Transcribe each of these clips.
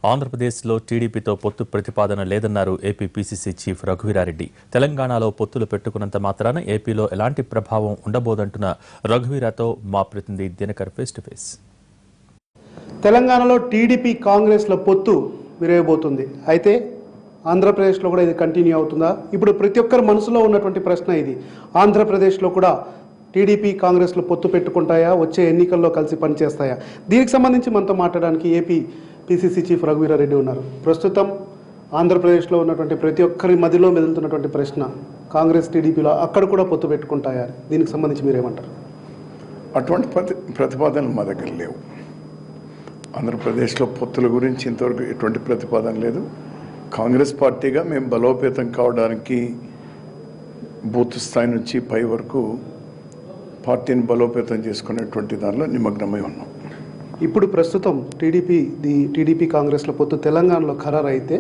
ఆంధ్రప్రదేశ్లో టీడీపీతో పొత్తు ప్రతిపాదన లేదన్నారు ఏపీ పీసీసీ చీఫ్ రఘువీరారెడ్డి. తెలంగాణలో పొత్తులు పెట్టుకున్నంత మాత్రాన ఏపీలో ఎలాంటి ప్రభావం ఉండబోదంటున్న రఘువీరాతో మా ప్రతినిధి దినకర్ ఫేస్ టు ఫేస్. తెలంగాణలో టీడీపీ కాంగ్రెస్ల పొత్తు విరవబోతుంది. అయితే ఆంధ్రప్రదేశ్లో కూడా ఇది కంటిన్యూ అవుతుందా? ఇప్పుడు ప్రతి ఒక్కరి మనసులో ఉన్నటువంటి ప్రశ్న ఇది. ఆంధ్రప్రదేశ్లో కూడా టీడీపీ కాంగ్రెస్లో పొత్తు పెట్టుకుంటాయా? వచ్చే ఎన్నికల్లో కలిసి పనిచేస్తాయా? దీనికి సంబంధించి మనతో మాట్లాడడానికి ఏపీ పీసీసీ చీఫ్ రఘువీరారెడ్డి ఉన్నారు. ప్రస్తుతం ఆంధ్రప్రదేశ్లో ఉన్నటువంటి ప్రతి ఒక్కరి మధ్యలో మెదులుతున్నటువంటి ప్రశ్న, కాంగ్రెస్ టీడీపీలో అక్కడ కూడా పొత్తు పెట్టుకుంటాయా? దీనికి సంబంధించి మీరేమంటారు? అటువంటి ప్రతిపాదనలు మా దగ్గర లేవు. ఆంధ్రప్రదేశ్లో పొత్తుల గురించి ఇంతవరకు ఎటువంటి ప్రతిపాదన లేదు. కాంగ్రెస్ పార్టీగా మేము బలోపేతం కావడానికి బూత్ స్థాయి నుంచి పై వరకు పార్టీని బలోపేతం చేసుకునేటువంటి దానిలో నిమగ్నమై ఉన్నాం. ఇప్పుడు ప్రస్తుతం టీడీపీ కాంగ్రెస్లో పొత్తు తెలంగాణలో ఖరారు అయితే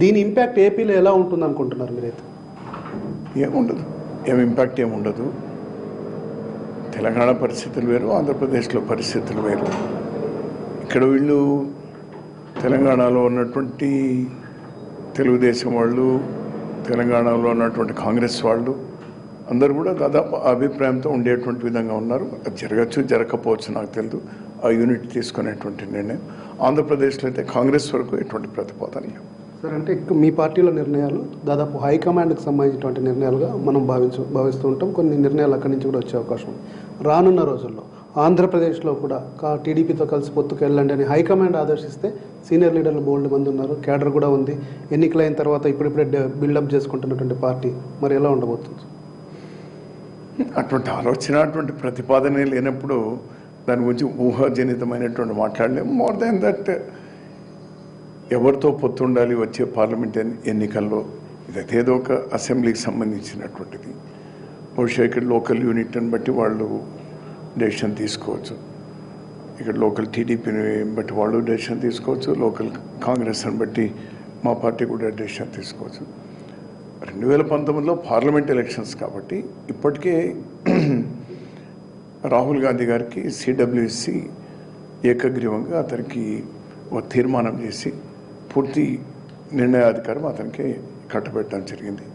దీని ఇంపాక్ట్ ఏపీలో ఎలా ఉంటుంది అనుకుంటున్నారు మీరైతే? ఏముండదు, ఇంపాక్ట్ ఏముండదు. తెలంగాణ పరిస్థితులు వేరు, ఆంధ్రప్రదేశ్లో పరిస్థితులు వేరు. ఇక్కడ వీళ్ళు తెలంగాణలో ఉన్నటువంటి తెలుగుదేశం వాళ్ళు, తెలంగాణలో ఉన్నటువంటి కాంగ్రెస్ వాళ్ళు అందరూ కూడా దాదాపు అభిప్రాయంతో ఉండేటువంటి విధంగా ఉన్నారు. అది జరగచ్చు, జరగకపోవచ్చు, నాకు తెలియదు. ఆ యూనిట్ తీసుకునేటువంటి నిర్ణయం. ఆంధ్రప్రదేశ్లో అయితే కాంగ్రెస్ వరకు ఎటువంటి ప్రతిపాదన లేవు. సార్, అంటే మీ పార్టీలో నిర్ణయాలు దాదాపు హైకమాండ్కి సంబంధించినటువంటి నిర్ణయాలుగా మనం భావిస్తూ ఉంటాం. కొన్ని నిర్ణయాలు అక్కడి నుంచి కూడా వచ్చే అవకాశం రానున్న రోజుల్లో ఆంధ్రప్రదేశ్లో కూడా టీడీపీతో కలిసి పొత్తుకు వెళ్ళండి అని హైకమాండ్ ఆదేశిస్తే సీనియర్ లీడర్లు బోల్డ్ మంది ఉన్నారు, క్యాడర్ కూడా ఉంది. ఎన్నికలైన తర్వాత ఇప్పుడిప్పుడే బిల్డప్ చేసుకుంటున్నటువంటి పార్టీ మరి ఎలా ఉండబోతుంది? అటువంటి ఆలోచన, అటువంటి ప్రతిపాదన లేనప్పుడు దాని గురించి ఊహాజనితమైనటువంటి మాట్లాడలేము. మోర్ దాన్ దట్, ఎవరితో పొత్తు ఉండాలి వచ్చే పార్లమెంట్ ఎన్నికల్లో, ఇదేదో ఒక అసెంబ్లీకి సంబంధించినటువంటిది. బహుశా ఇక్కడ లోకల్ యూనిట్ని బట్టి వాళ్ళు డెసిషన్ తీసుకోవచ్చు. ఇక్కడ లోకల్ టీడీపీని బట్టి వాళ్ళు డెసిషన్ తీసుకోవచ్చు, లోకల్ కాంగ్రెస్ని బట్టి మా పార్టీ కూడా డెసిషన్ తీసుకోవచ్చు. 2019లో పార్లమెంట్ ఎలక్షన్స్ కాబట్టి ఇప్పటికే రాహుల్ గాంధీ గారికి సిడబ్ల్యూసి ఏకగ్రీవంగా అతనికి ఒక తీర్మానం చేసి పూర్తి నిర్ణయాధికారం అతనికి కట్టబెట్టడం జరిగింది.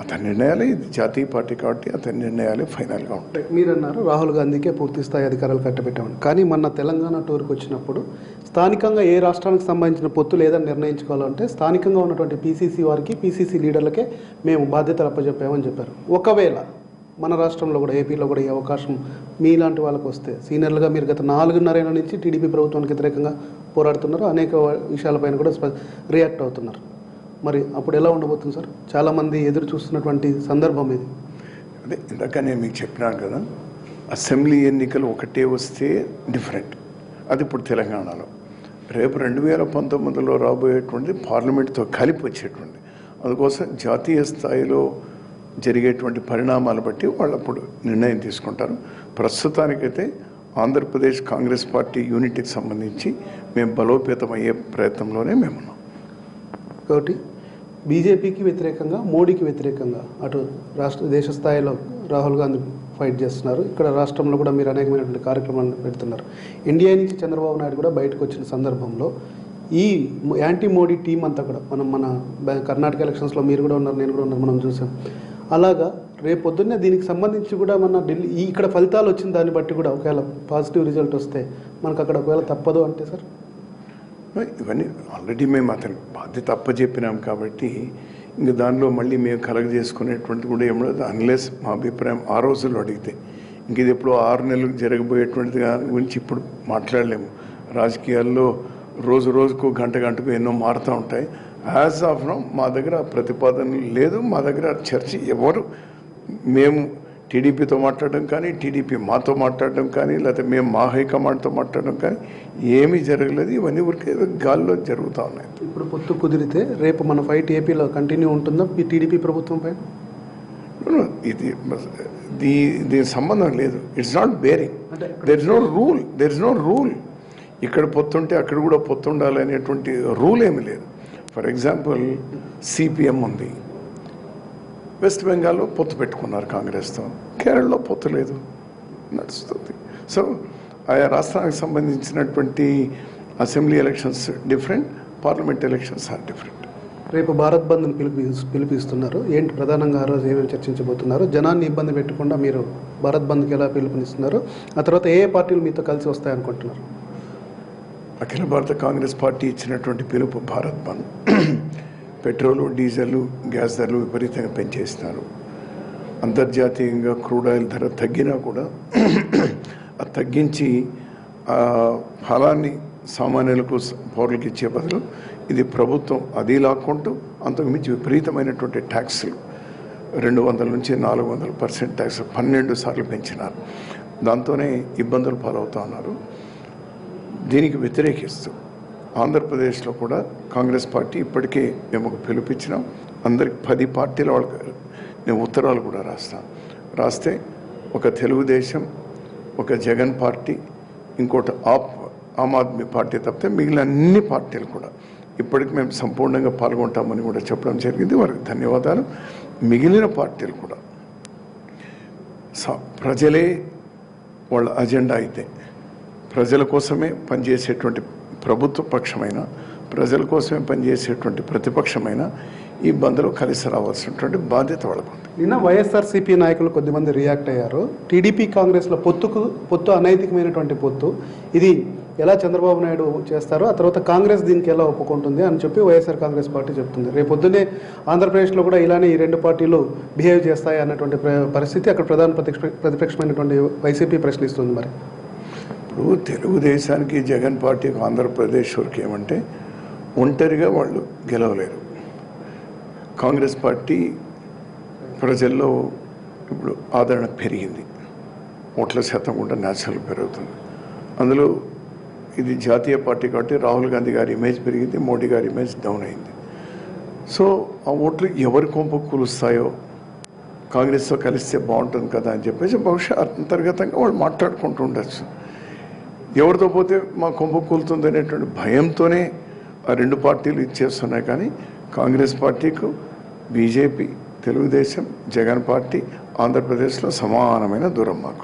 అతని నిర్ణయాలే, ఇది జాతీయ పార్టీ కాబట్టి అతని నిర్ణయాలే ఫైనల్గా ఉంటాయి. మీరు అన్నారు రాహుల్ గాంధీకే పూర్తి స్థాయి అధికారాలు కట్టబెట్టామని. కానీ మొన్న తెలంగాణ టూర్కి వచ్చినప్పుడు స్థానికంగా ఏ రాష్ట్రానికి సంబంధించిన పొత్తు లేదని నిర్ణయించుకోవాలంటే స్థానికంగా ఉన్నటువంటి పీసీసీ వారికి, పీసీసీ లీడర్లకే మేము బాధ్యతలు అప్పచెప్పామని చెప్పారు. ఒకవేళ మన రాష్ట్రంలో కూడా, ఏపీలో కూడా ఈ అవకాశం మీలాంటి వాళ్ళకు వస్తే, సీనియర్లుగా మీరు గత 4.5 ఏళ్ల నుంచి టీడీపీ ప్రభుత్వానికి వ్యతిరేకంగా పోరాడుతున్నారు, అనేక విషయాలపైన కూడా రియాక్ట్ అవుతున్నారు. మరి అప్పుడు ఎలా ఉండబోతుంది సార్? చాలామంది ఎదురు చూస్తున్నటువంటి సందర్భం ఇది. అదే ఇందాక నేను మీకు చెప్పినాను కదా, అసెంబ్లీ ఎన్నికలు ఒకటే వస్తే డిఫరెంట్. అది ఇప్పుడు తెలంగాణలో. రేపు 2019లో రాబోయేటువంటి పార్లమెంట్తో కలిపి వచ్చేటువంటి, అందుకోసం జాతీయ స్థాయిలో జరిగేటువంటి పరిణామాలు బట్టి వాళ్ళు అప్పుడు నిర్ణయం తీసుకుంటారు. ప్రస్తుతానికైతే ఆంధ్రప్రదేశ్ కాంగ్రెస్ పార్టీ యూనిట్కి సంబంధించి మేము బలోపేతం అయ్యే ప్రయత్నంలోనే మేమున్నాం. కాబట్టి బీజేపీకి వ్యతిరేకంగా, మోడీకి వ్యతిరేకంగా అటు దేశ స్థాయిలో రాహుల్ గాంధీ ఫైట్ చేస్తున్నారు. ఇక్కడ రాష్ట్రంలో కూడా మీరు అనేకమైనటువంటి కార్యక్రమాలను పెడుతున్నారు. ఇండియా నుంచి చంద్రబాబు నాయుడు కూడా బయటకు వచ్చిన సందర్భంలో ఈ యాంటీ మోడీ టీం అంతా కూడా మన కర్ణాటక ఎలక్షన్స్లో మీరు కూడా ఉన్నారు, నేను కూడా ఉన్నారు, మనం చూసాం. అలాగా రేపు పొద్దున్నే దీనికి సంబంధించి కూడా మన ఢిల్లీ ఇక్కడ ఫలితాలు వచ్చిన దాన్ని బట్టి కూడా ఒకవేళ పాజిటివ్ రిజల్ట్ వస్తే మనకు అక్కడ ఒకవేళ తప్పదు అంటే సార్? ఇవన్నీ ఆల్రెడీ మేము అతను బాధ్యత అప్పచెప్పినాం కాబట్టి ఇంక దానిలో మళ్ళీ మేము కలగజేసుకునేటువంటి కూడా ఏమో, అన్లెస్ మా అభిప్రాయం ఆ రోజుల్లో అడిగితే, ఇంక ఇది ఎప్పుడు 6 నెలలకు జరగబోయేటువంటి గురించి ఇప్పుడు మాట్లాడలేము. రాజకీయాల్లో రోజుకు గంటకు ఎన్నో మారుతూ ఉంటాయి. యాజ్ ఆఫ్ నౌ మా దగ్గర ప్రతిపాదన లేదు, మా దగ్గర చర్చ ఎవరు, మేము టీడీపీతో మాట్లాడడం కానీ, టీడీపీ మాతో మాట్లాడడం కానీ, లేకపోతే మేము మా హైకమాండ్తో మాట్లాడడం కానీ ఏమీ జరగలేదు. ఇవన్నీ ఊరికే గాల్లో జరుగుతూ ఉన్నాయి. ఇప్పుడు పొత్తు కుదిరితే రేపు మన ఫైట్ ఏపీలో కంటిన్యూ ఉంటుందా టీడీపీ ప్రభుత్వం పైన? ఇది దీని సంబంధం లేదు. It's not bearing. There is no rule. ఇక్కడ పొత్తుంటే అక్కడ కూడా పొత్తు ఉండాలి అనేటువంటి రూల్ ఏమీ లేదు. ఫర్ ఎగ్జాంపుల్ సిపిఎం ఉంది, వెస్ట్ బెంగాల్లో పొత్తు పెట్టుకున్నారు కాంగ్రెస్తో, కేరళలో పొత్తు లేదు, నడుస్తుంది. సో ఆయా రాష్ట్రానికి సంబంధించినటువంటి assembly elections different, parliament elections are different. రేపు భారత్ బంద్ని పిలుపిస్తున్నారు. ఏంటి ప్రధానంగా ఆ రోజు ఏమేమి చర్చించబోతున్నారు? జనాన్ని ఇబ్బంది పెట్టకుండా మీరు భారత్ బంద్కి ఎలా పిలుపునిస్తున్నారు? ఆ తర్వాత ఏ పార్టీలు మీతో కలిసి వస్తాయనుకుంటున్నారు? అఖిల భారత కాంగ్రెస్ పార్టీ ఇచ్చినటువంటి పిలుపు భారత్ బంద్. పెట్రోలు, డీజిల్, గ్యాస్ ధరలు విపరీతంగా పెంచేస్తున్నారు. అంతర్జాతీయంగా క్రూడ్ ఆయిల్ ధర తగ్గినా కూడా అది తగ్గించి ఫలాన్ని సామాన్యులకు, పౌరులకు ఇచ్చే బదులు ఇది ప్రభుత్వం అది లాక్కుంటూ అంతకుమించి విపరీతమైనటువంటి ట్యాక్సులు 200 నుంచి 400% ట్యాక్స్ 12 సార్లు పెంచినారు. దాంతోనే ఇబ్బందులు పాలవుతూ ఉన్నారు. దీనికి వ్యతిరేకిస్తూ ఆంధ్రప్రదేశ్లో కూడా కాంగ్రెస్ పార్టీ ఇప్పటికే మేము ఒక పిలుపిచ్చినాం. అందరికి 10 పార్టీల వాళ్ళకి నేను ఉత్తరాలు కూడా రాస్తే ఒక తెలుగుదేశం, ఒక జగన్ పార్టీ, ఇంకోటి ఆమ్ ఆద్మీ పార్టీ తప్పితే మిగిలిన అన్ని పార్టీలు కూడా ఇప్పటికి మేము సంపూర్ణంగా పాల్గొంటామని కూడా చెప్పడం జరిగింది. వారికి ధన్యవాదాలు. మిగిలిన పార్టీలు కూడా ప్రజలే వాళ్ళ అజెండా అయితే, ప్రజల కోసమే పనిచేసేటువంటి ప్రభుత్వ పక్షమైన, ప్రజల కోసమే పనిచేసేటువంటి ప్రతిపక్షమైన ఈ బంద్లో కలిసి రావాల్సినటువంటి బాధ్యత వాళ్ళకు ఉంది. నిన్న వైఎస్ఆర్సీపీ నాయకులు కొద్దిమంది రియాక్ట్ అయ్యారు. టీడీపీ కాంగ్రెస్లో పొత్తు అనైతికమైనటువంటి పొత్తు, ఇది ఎలా చంద్రబాబు నాయుడు చేస్తారో ఆ తర్వాత కాంగ్రెస్ దీనికి ఎలా ఒప్పుకుంటుంది అని చెప్పి వైఎస్ఆర్ కాంగ్రెస్ పార్టీ చెప్తుంది. రేపొద్దునే ఆంధ్రప్రదేశ్లో కూడా ఇలానే ఈ రెండు పార్టీలు బిహేవ్ చేస్తాయి అన్నటువంటి పరిస్థితి అక్కడ ప్రధాన ప్రతిపక్షమైనటువంటి వైసీపీ ప్రశ్నిస్తుంది. మరి ఇప్పుడు తెలుగుదేశానికి, జగన్ పార్టీకి, ఆంధ్రప్రదేశ్ వరకు ఏమంటే ఒంటరిగా వాళ్ళు గెలవలేరు. కాంగ్రెస్ పార్టీ ప్రజల్లో ఇప్పుడు ఆదరణ పెరిగింది, ఓట్ల శాతం కూడా న్యాచురల్ పెరుగుతుంది. అందులో ఇది జాతీయ పార్టీ కాబట్టి రాహుల్ గాంధీ గారి ఇమేజ్ పెరిగింది, మోడీ గారి ఇమేజ్ డౌన్ అయింది. సో ఆ ఓట్లు ఎవరి కొంపకు కూలుస్తాయో, కాంగ్రెస్తో కలిస్తే బాగుంటుంది కదా అని చెప్పేసి బహుశా అంతర్గతంగా వాళ్ళు మాట్లాడుకుంటూ ఉండొచ్చు. ఎవరితో పోతే మా కొంపకు కూలుతుంది అనేటువంటి భయంతోనే ఆ రెండు పార్టీలు ఇచ్చేస్తున్నాయి. కానీ కాంగ్రెస్ పార్టీకు బీజేపీ, తెలుగుదేశం, జగన్ పార్టీ ఆంధ్రప్రదేశ్లో సమానమైన దూరం. మాకు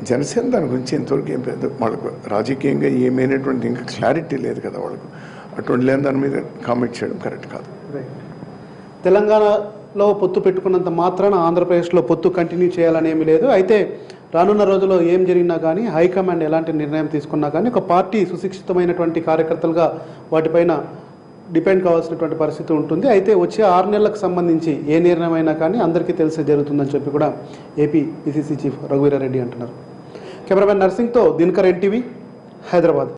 జనసేన దాని గురించి ఇంతవరకు ఏం పెద్ద వాళ్ళకు రాజకీయంగా ఏమైనటువంటి ఇంకా క్లారిటీ లేదు కదా వాళ్ళకు. అటువంటి లేని దాని మీద కామెంట్ చేయడం కరెక్ట్ కాదు. తెలంగాణలో పొత్తు పెట్టుకున్నంత మాత్రాన ఆంధ్రప్రదేశ్లో పొత్తు కంటిన్యూ చేయాలని ఏమీ లేదు. అయితే రానున్న రోజుల్లో ఏం జరిగినా కానీ, హైకమాండ్ ఎలాంటి నిర్ణయం తీసుకున్నా కానీ ఒక పార్టీ సుశిక్షితమైనటువంటి కార్యకర్తలుగా వాటిపైన డిపెండ్ కావాల్సినటువంటి పరిస్థితి ఉంటుంది. అయితే వచ్చే 6 నెలలకు సంబంధించి ఏ నిర్ణయం అయినా కానీ అందరికీ తెలిసే జరుగుతుందని చెప్పి కూడా ఏపీ పిసిసి చీఫ్ రఘువీరారెడ్డి అంటున్నారు. Cameraman నర్సింగ్తో Dinakar, NTV, Hyderabad.